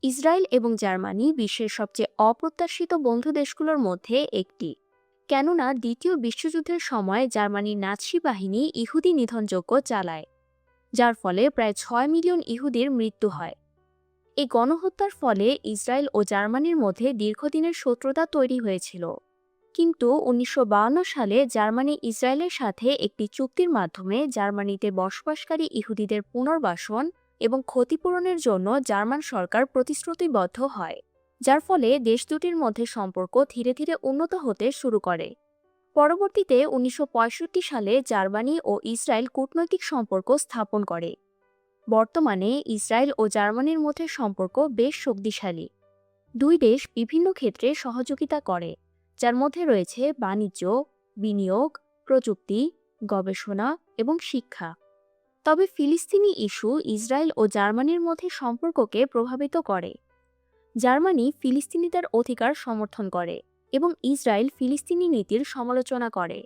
Israel এবং Germany বিশ্বের সবচেয়ে অপ্রত্যাশিত বন্ধু দেশগুলোর মধ্যে একটি, কেননা দ্বিতীয় বিশ্বযুদ্ধের সময় জার্মানির নাৎসি বাহিনী ইহুদি নিধনযজ্ঞ চালায়, যার ফলে প্রায় 6 মিলিয়ন ইহুদির মৃত্যু হয়। এই গণহত্যার ফলে ইসরায়েল ও জার্মানির মধ্যে দীর্ঘদিনের শত্রুতা তৈরি হয়েছিল। কিন্তু 1952 সালে জার্মানি ইসরায়েলের সাথে একটি চুক্তির মাধ্যমে জার্মানিতে বসবাসকারী ইহুদিদের পুনর্বাসন এবং ক্ষতিপূরণের জন্য জার্মান সরকার প্রতিশ্রুতিবদ্ধ হয়, যার ফলে দেশ দুটির মধ্যে সম্পর্ক ধীরে ধীরে উন্নত হতে শুরু করে। পরবর্তীতে 1965 সালে জার্মানি ও ইসরায়েল কূটনৈতিক সম্পর্ক স্থাপন করে। বর্তমানে ইসরায়েল ও জার্মানির মধ্যে সম্পর্ক বেশ শক্তিশালী। দুই দেশ বিভিন্ন ক্ষেত্রে সহযোগিতা করে, যার মধ্যে রয়েছে বাণিজ্য, বিনিয়োগ, প্রযুক্তি, গবেষণা এবং শিক্ষা। তবে ফিলিস্তিনি ইস্যু ইসরায়েল ও জার্মানির মধ্যে সম্পর্ককে প্রভাবিত করে। জার্মানি ফিলিস্তিনিদের অধিকার সমর্থন করে এবং ইসরায়েল ফিলিস্তিনি নীতির সমালোচনা করে।